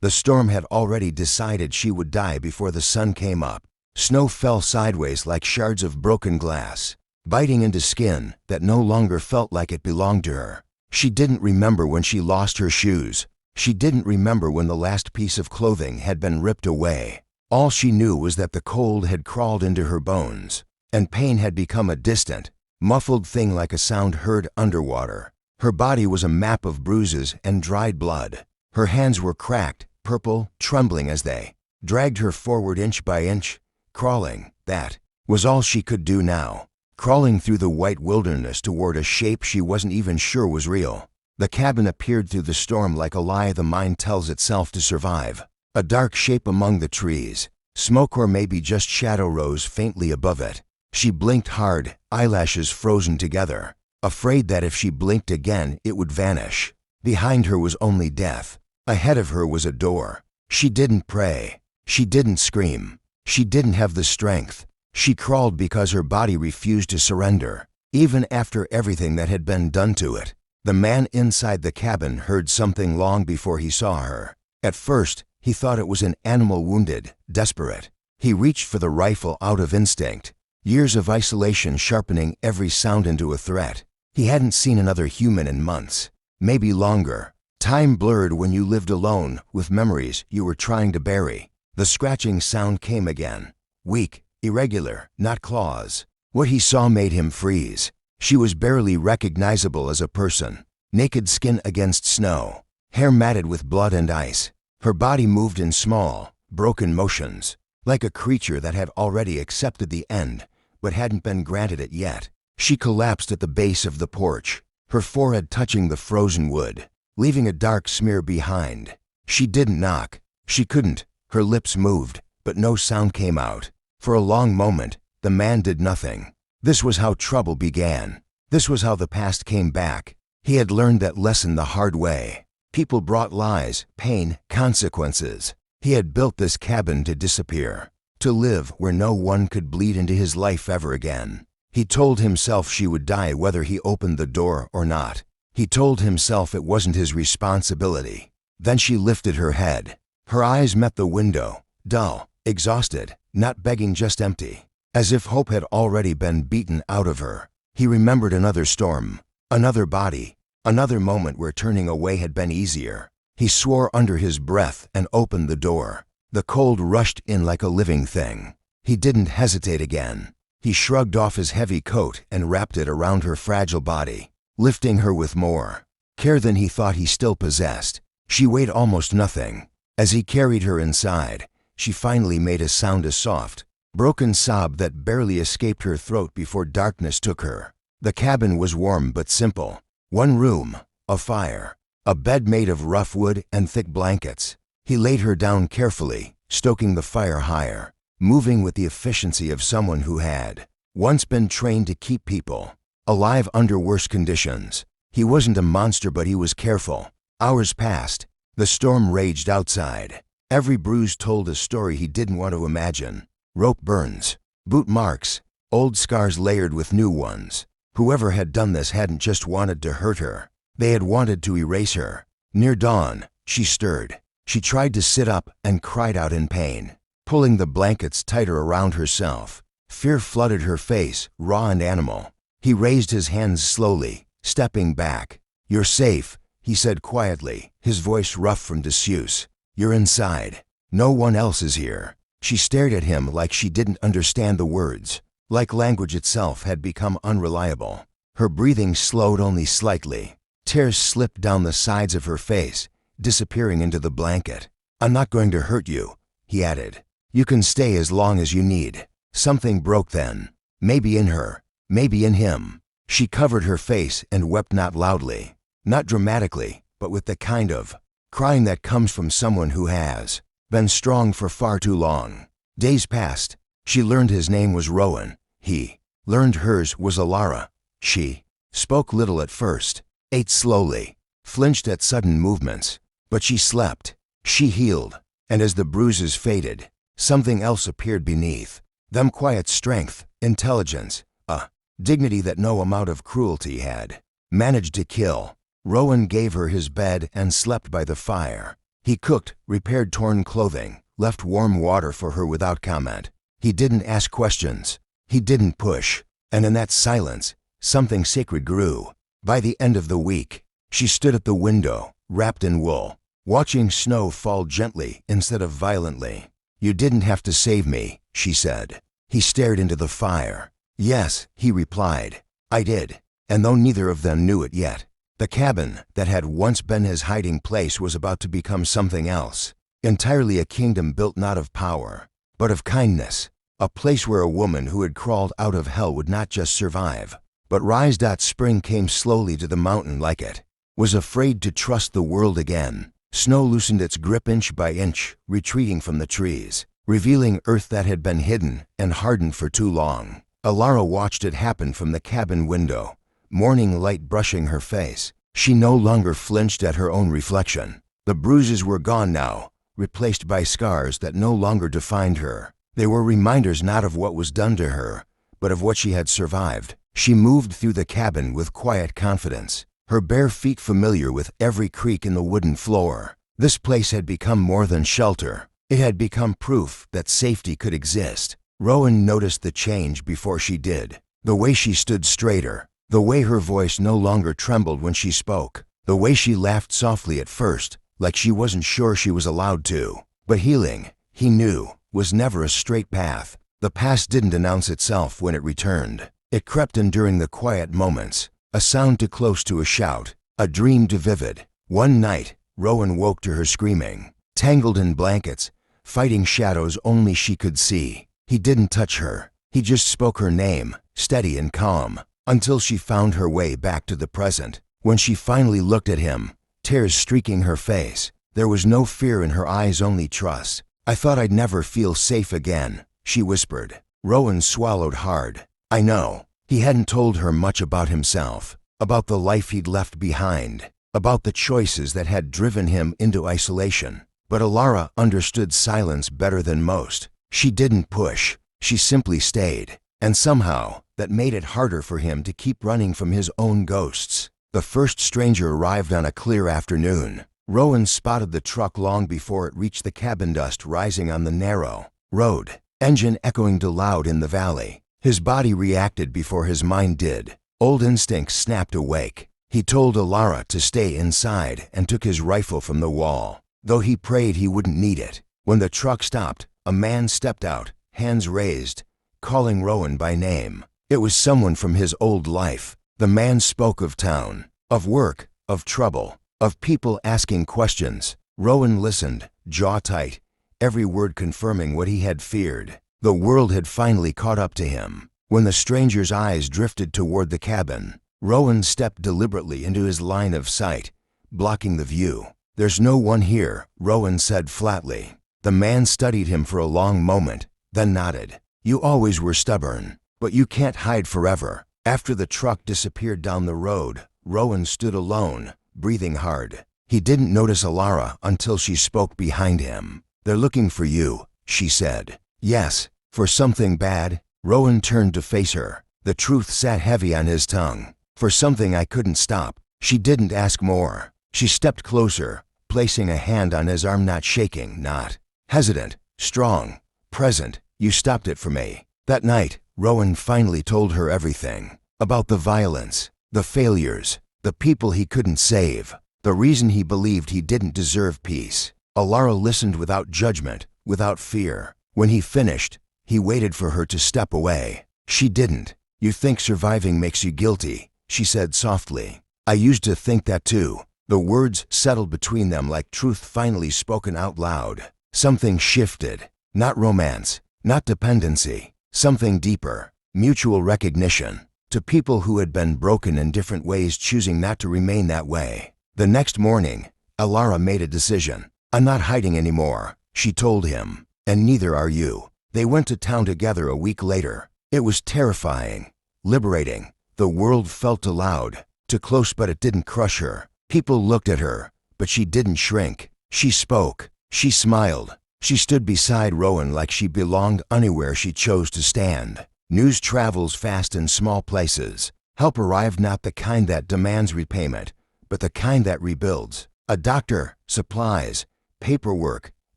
The storm had already decided she would die before the sun came up. Snow fell sideways like shards of broken glass, biting into skin that no longer felt like it belonged to her. She didn't remember when she lost her shoes. She didn't remember when the last piece of clothing had been ripped away. All she knew was that the cold had crawled into her bones, and pain had become a distant, muffled thing like a sound heard underwater. Her body was a map of bruises and dried blood. Her hands were cracked, purple, trembling as they dragged her forward inch by inch. Crawling, that was all she could do now. Crawling through the white wilderness toward a shape she wasn't even sure was real. The cabin appeared through the storm like a lie the mind tells itself to survive. A dark shape among the trees. Smoke or maybe just shadow rose faintly above it. She blinked hard, eyelashes frozen together, afraid that if she blinked again it would vanish. Behind her was only death. Ahead of her was a door. She didn't pray. She didn't scream. She didn't have the strength. She crawled because her body refused to surrender, even after everything that had been done to it. The man inside the cabin heard something long before he saw her. At first, he thought it was an animal wounded, desperate. He reached for the rifle out of instinct, years of isolation sharpening every sound into a threat. He hadn't seen another human in months, maybe longer. Time blurred when you lived alone with memories you were trying to bury. The scratching sound came again, weak, irregular, not claws. What he saw made him freeze. She was barely recognizable as a person, naked skin against snow, hair matted with blood and ice. Her body moved in small, broken motions, like a creature that had already accepted the end, but hadn't been granted it yet. She collapsed at the base of the porch, her forehead touching the frozen wood, leaving a dark smear behind. She didn't knock. She couldn't. Her lips moved, but no sound came out. For a long moment, the man did nothing. This was how trouble began. This was how the past came back. He had learned that lesson the hard way. People brought lies, pain, consequences. He had built this cabin to disappear, to live where no one could bleed into his life ever again. He told himself she would die whether he opened the door or not. He told himself it wasn't his responsibility. Then she lifted her head. Her eyes met the window, dull, exhausted, not begging, just empty, as if hope had already been beaten out of her. He remembered another storm, another body, another moment where turning away had been easier. He swore under his breath and opened the door. The cold rushed in like a living thing. He didn't hesitate again. He shrugged off his heavy coat and wrapped it around her fragile body, lifting her with more care than he thought he still possessed. She weighed almost nothing. As he carried her inside, she finally made a sound, a soft, broken sob that barely escaped her throat before darkness took her. The cabin was warm but simple. One room, a fire, a bed made of rough wood and thick blankets. He laid her down carefully, stoking the fire higher, moving with the efficiency of someone who had once been trained to keep people alive under worse conditions. He wasn't a monster, but he was careful. Hours passed. The storm raged outside. Every bruise told a story he didn't want to imagine. Rope burns, boot marks, old scars layered with new ones. Whoever had done this hadn't just wanted to hurt her. They had wanted to erase her. Near dawn, she stirred. She tried to sit up and cried out in pain, pulling the blankets tighter around herself. Fear flooded her face, raw and animal. He raised his hands slowly, stepping back. "You're safe," he said quietly, his voice rough from disuse. "You're inside. No one else is here." She stared at him like she didn't understand the words, like language itself had become unreliable. Her breathing slowed only slightly. Tears slipped down the sides of her face, disappearing into the blanket. "I'm not going to hurt you," he added. "You can stay as long as you need." Something broke then. Maybe in her, maybe in him. She covered her face and wept, not loudly, not dramatically, but with the kind of crying that comes from someone who has been strong for far too long. Days passed. She learned his name was Rowan. He learned hers was Alara. She spoke little at first, ate slowly, flinched at sudden movements. But she slept. She healed. And as the bruises faded, something else appeared beneath them: quiet strength, intelligence, a dignity that no amount of cruelty had managed to kill. Rowan gave her his bed and slept by the fire. He cooked, repaired torn clothing, left warm water for her without comment. He didn't ask questions. He didn't push. And in that silence, something sacred grew. By the end of the week, she stood at the window, wrapped in wool, watching snow fall gently instead of violently. "You didn't have to save me," she said. He stared into the fire. "Yes," he replied, "I did." And though neither of them knew it yet, the cabin that had once been his hiding place was about to become something else. Entirely a kingdom built not of power, but of kindness. A place where a woman who had crawled out of hell would not just survive, but rise. Spring came slowly to the mountain like it was afraid to trust the world again. Snow loosened its grip inch by inch, retreating from the trees, revealing earth that had been hidden and hardened for too long. Alara watched it happen from the cabin window, morning light brushing her face. She no longer flinched at her own reflection. The bruises were gone now, replaced by scars that no longer defined her. They were reminders not of what was done to her, but of what she had survived. She moved through the cabin with quiet confidence, her bare feet familiar with every creak in the wooden floor. This place had become more than shelter. It had become proof that safety could exist. Rowan noticed the change before she did. The way she stood straighter, the way her voice no longer trembled when she spoke, the way she laughed softly at first, like she wasn't sure she was allowed to. But healing, he knew, was never a straight path. The past didn't announce itself when it returned. It crept in during the quiet moments, a sound too close to a shout, a dream too vivid. One night, Rowan woke to her screaming, tangled in blankets, fighting shadows only she could see. He didn't touch her. He just spoke her name, steady and calm, until she found her way back to the present. When she finally looked at him, tears streaking her face, there was no fear in her eyes, only trust. "I thought I'd never feel safe again," she whispered. Rowan swallowed hard. I know. He hadn't told her much about himself, about the life he'd left behind, about the choices that had driven him into isolation. But Alara understood silence better than most. She didn't push. She simply stayed. And somehow, that made it harder for him to keep running from his own ghosts. The first stranger arrived on a clear afternoon. Rowan spotted the truck long before it reached the cabin, dust rising on the narrow road, engine echoing too loud in the valley. His body reacted before his mind did. Old instincts snapped awake. He told Alara to stay inside and took his rifle from the wall, though he prayed he wouldn't need it. When the truck stopped, a man stepped out, hands raised, calling Rowan by name. It was someone from his old life. The man spoke of town, of work, of trouble, of people asking questions. Rowan listened, jaw tight, every word confirming what he had feared. The world had finally caught up to him. When the stranger's eyes drifted toward the cabin, Rowan stepped deliberately into his line of sight, blocking the view. "There's no one here," Rowan said flatly. The man studied him for a long moment, then nodded. "You always were stubborn, but you can't hide forever." After the truck disappeared down the road, Rowan stood alone, breathing hard. He didn't notice Alara until she spoke behind him. "They're looking for you," she said. "Yes, for something bad?" Rowan turned to face her. The truth sat heavy on his tongue. "For something I couldn't stop." She didn't ask more. She stepped closer, placing a hand on his arm, not shaking, not hesitant, strong, present. "You stopped it for me." That night, Rowan finally told her everything. About the violence, the failures, the people he couldn't save, the reason he believed he didn't deserve peace. Alara listened without judgment, without fear. When he finished, he waited for her to step away. She didn't. "You think surviving makes you guilty," she said softly. "I used to think that too." The words settled between them like truth finally spoken out loud. Something shifted. Not romance, not dependency. Something deeper. Mutual recognition. To people who had been broken in different ways, choosing not to remain that way. The next morning, Alara made a decision. "I'm not hiding anymore," she told him. "And neither are you." They went to town together a week later. It was terrifying, liberating. The world felt too loud, too close, but it didn't crush her. People looked at her, but she didn't shrink. She spoke. She smiled. She stood beside Rowan like she belonged anywhere she chose to stand. News travels fast in small places. Help arrived, not the kind that demands repayment, but the kind that rebuilds. A doctor, supplies, paperwork,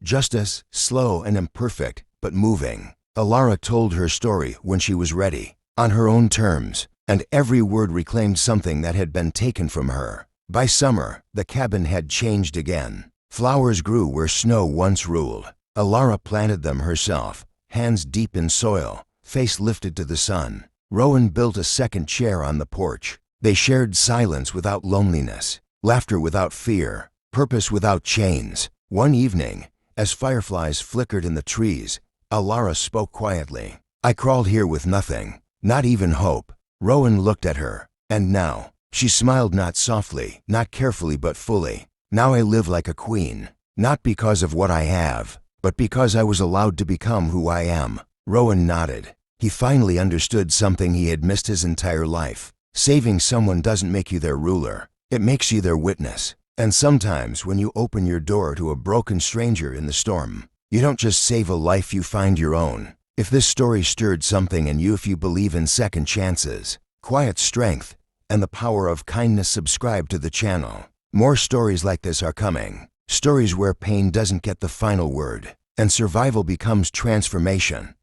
justice, slow and imperfect, but moving. Alara told her story when she was ready, on her own terms, and every word reclaimed something that had been taken from her. By summer, the cabin had changed again. Flowers grew where snow once ruled. Alara planted them herself, hands deep in soil, face lifted to the sun. Rowan built a second chair on the porch. They shared silence without loneliness, laughter without fear, purpose without chains. One evening, as fireflies flickered in the trees, Alara spoke quietly. "I crawled here with nothing, not even hope." Rowan looked at her, and now, she smiled, not softly, not carefully, but fully. "Now I live like a queen, not because of what I have, but because I was allowed to become who I am." Rowan nodded. He finally understood something he had missed his entire life. Saving someone doesn't make you their ruler. It makes you their witness. And sometimes when you open your door to a broken stranger in the storm, you don't just save a life, you find your own. If this story stirred something in you, if you believe in second chances, quiet strength, and the power of kindness, subscribe to the channel. More stories like this are coming. Stories where pain doesn't get the final word, and survival becomes transformation.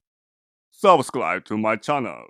Subscribe to my channel.